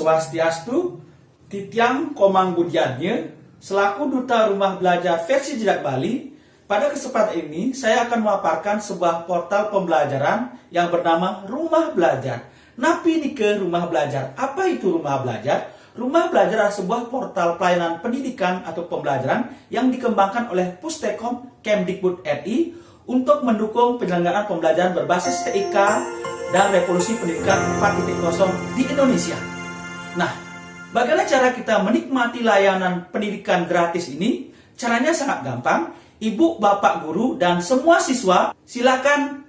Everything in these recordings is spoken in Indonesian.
Swastiastu, Titiang Komang Budiarnya, selaku Duta Rumah Belajar versi Jejak Bali. Pada kesempatan ini, saya akan memaparkan sebuah portal pembelajaran yang bernama Rumah Belajar. Napi ini ke Rumah Belajar. Apa itu Rumah Belajar? Rumah Belajar adalah sebuah portal pelayanan pendidikan atau pembelajaran yang dikembangkan oleh Pustekom Kemdikbud RI untuk mendukung penyelenggaraan pembelajaran berbasis TIK dan revolusi pendidikan 4.0 di Indonesia. Nah, bagaimana cara kita menikmati layanan pendidikan gratis ini? Caranya sangat gampang. Ibu, bapak, guru, dan semua siswa silakan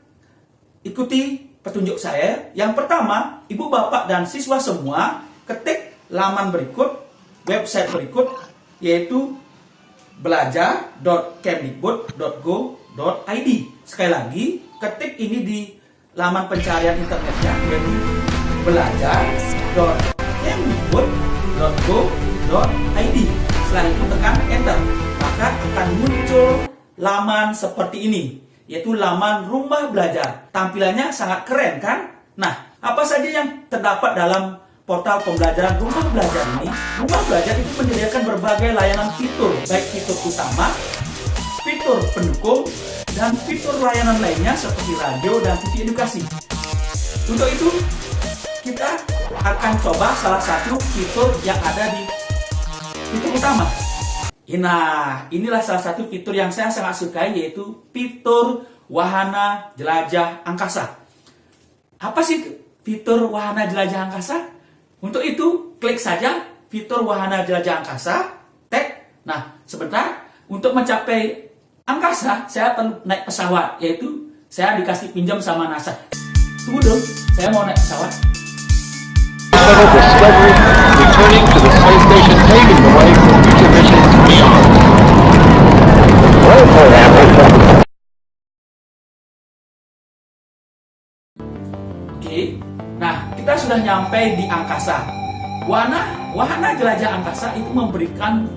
ikuti petunjuk saya. Yang pertama, ibu, bapak, dan siswa semua ketik laman berikut, website berikut, yaitu belajar.kemdikbud.go.id. Sekali lagi, ketik ini di laman pencarian internetnya, yaitu belajar.kemdikbud.go.id. Setelah itu tekan enter, maka akan muncul laman seperti ini, yaitu laman Rumah Belajar. Tampilannya sangat keren kan? Nah, apa saja yang terdapat dalam portal pembelajaran Rumah Belajar ini? Rumah Belajar itu menyediakan berbagai layanan fitur, baik fitur utama, fitur pendukung, dan fitur layanan lainnya seperti radio dan TV edukasi. Untuk itu, kita akan coba salah satu fitur yang ada di fitur utama. Nah, inilah salah satu fitur yang saya sangat sukai, yaitu fitur Wahana Jelajah Angkasa. Apa sih fitur Wahana Jelajah Angkasa? Untuk itu, klik saja fitur Wahana Jelajah Angkasa, tag. Nah, sebentar, untuk mencapai angkasa, saya perlu naik pesawat, yaitu saya dikasih pinjam sama NASA. Tunggu dong, saya mau naik pesawat. Discovery, returning to the space station, paving the way for future missions beyond. Oke, nah kita sudah nyampe di angkasa. Wahana Jelajah Angkasa itu memberikan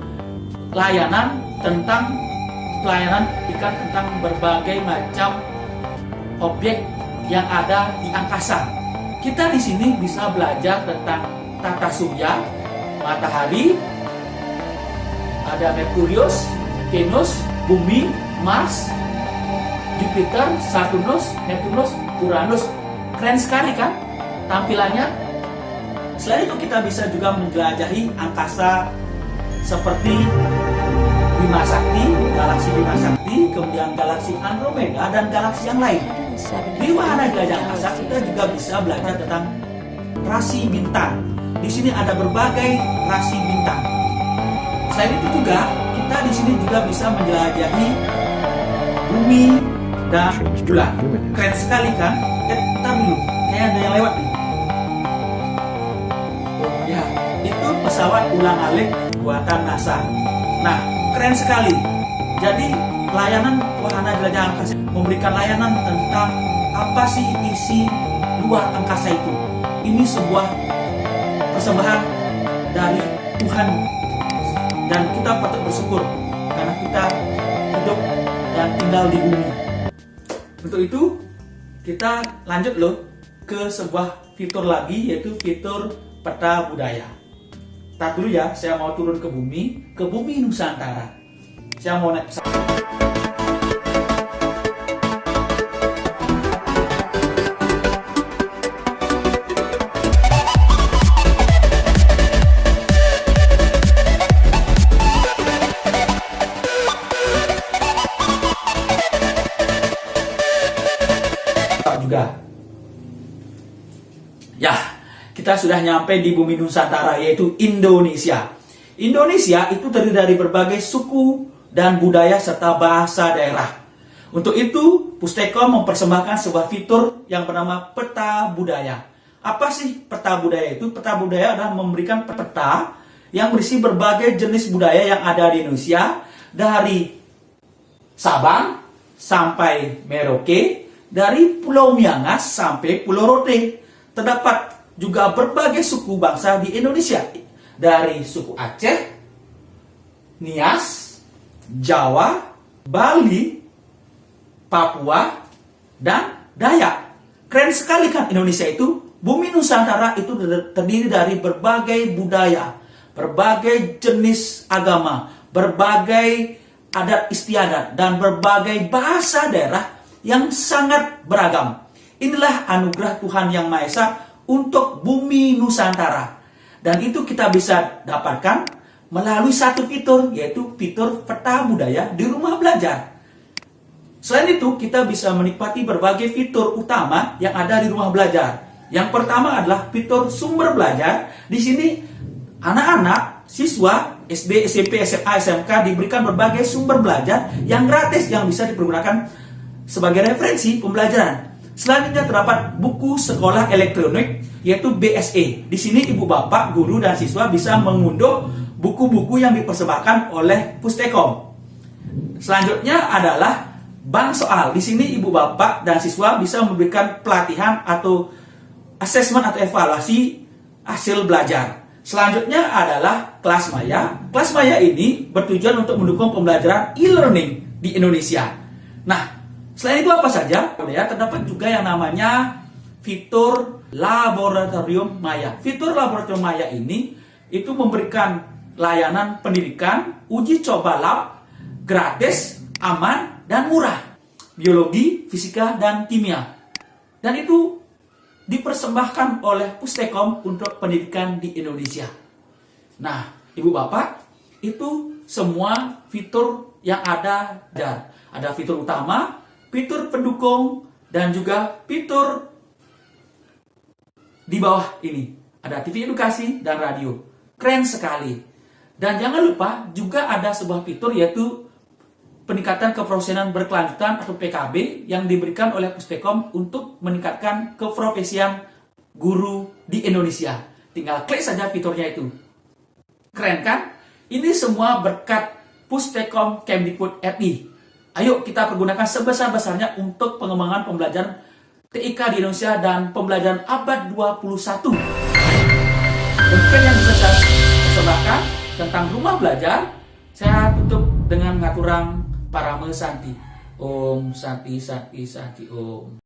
layanan tentang pelayanan ikan tentang berbagai macam objek yang ada di angkasa. Kita di sini bisa belajar tentang tata surya, matahari, ada Merkurius, Venus, Bumi, Mars, Jupiter, Saturnus, Neptunus, Uranus. Keren sekali kan tampilannya? Selain itu kita bisa juga menjelajahi angkasa seperti Bima Sakti, galaksi Bima Sakti, kemudian galaksi Andromeda, dan galaksi yang lain. Di Wahana Jelajah Angkasa kita juga bisa belajar tentang rasi bintang. Di sini ada berbagai rasi bintang. Selain itu juga kita di sini juga bisa menjelajahi bumi dan bulan. Keren sekali kan? Ntar dulu, kayak ada yang lewat nih. Ya, itu pesawat ulang-alik buatan NASA. Nah, keren sekali. Jadi layanan Wahana Jelajah Angkasa memberikan layanan tentang apa sih isi luar angkasa itu. Ini sebuah persembahan dari Tuhan dan kita patut bersyukur karena kita hidup dan tinggal di bumi. Untuk itu kita lanjut loh ke sebuah fitur lagi, yaitu fitur peta budaya. Tar dulu ya, saya mau turun ke bumi Nusantara. Saya mau naik pesawat. Juga. Ya, kita sudah nyampe di bumi Nusantara, yaitu Indonesia. Indonesia itu terdiri dari berbagai suku dan budaya serta bahasa daerah. Untuk itu, Pustekom mempersembahkan sebuah fitur yang bernama peta budaya. Apa sih peta budaya itu? Peta budaya adalah memberikan peta yang berisi berbagai jenis budaya yang ada di Indonesia, dari Sabang sampai Merauke, dari Pulau Miangas sampai Pulau Rote. Terdapat juga berbagai suku bangsa di Indonesia, dari suku Aceh, Nias, Jawa, Bali, Papua, dan Dayak. Keren sekali kan Indonesia itu? Bumi Nusantara itu terdiri dari berbagai budaya, berbagai jenis agama, berbagai adat istiadat, dan berbagai bahasa daerah yang sangat beragam. Inilah anugerah Tuhan Yang Maha Esa untuk bumi Nusantara. Dan itu kita bisa dapatkan melalui satu fitur, yaitu fitur peta budaya di rumah belajar. Selain itu, kita bisa menikmati berbagai fitur utama yang ada di rumah belajar. Yang pertama adalah fitur sumber belajar. Di sini anak-anak, siswa, SD, SMP, SMA, SMK diberikan berbagai sumber belajar yang gratis yang bisa dipergunakan sebagai referensi pembelajaran. Selanjutnya terdapat buku sekolah elektronik, yaitu BSE. Di sini ibu bapak, guru, dan siswa bisa mengunduh buku-buku yang dipersembahkan oleh Pustekom. Selanjutnya adalah bank soal. Di sini ibu bapak dan siswa bisa memberikan pelatihan atau asesmen atau evaluasi hasil belajar. Selanjutnya adalah kelas maya. Kelas maya ini bertujuan untuk mendukung pembelajaran e-learning di Indonesia. Nah, selain itu apa saja? Ya, terdapat juga yang namanya fitur laboratorium maya. Fitur laboratorium maya ini itu memberikan layanan pendidikan, uji coba lab, gratis, aman, dan murah. Biologi, fisika, dan kimia. Dan itu dipersembahkan oleh Pustekom untuk pendidikan di Indonesia. Nah, ibu bapak, itu semua fitur yang ada. Ada fitur utama, fitur pendukung, dan juga fitur di bawah ini. Ada TV edukasi dan radio. Keren sekali. Dan jangan lupa juga ada sebuah fitur, yaitu peningkatan keprofesionalan berkelanjutan atau PKB yang diberikan oleh Pustekom untuk meningkatkan keprofesian guru di Indonesia. Tinggal klik saja fiturnya itu. Keren kan? Ini semua berkat Pustekom Kemdikbud RI. Ayo kita pergunakan sebesar-besarnya untuk pengembangan pembelajaran TIK di Indonesia dan pembelajaran abad 21. Demikian yang bisa saya persembahkan tentang rumah belajar. Saya tutup dengan ngaturang Parame Santi. Om Santi Santi Santi Om.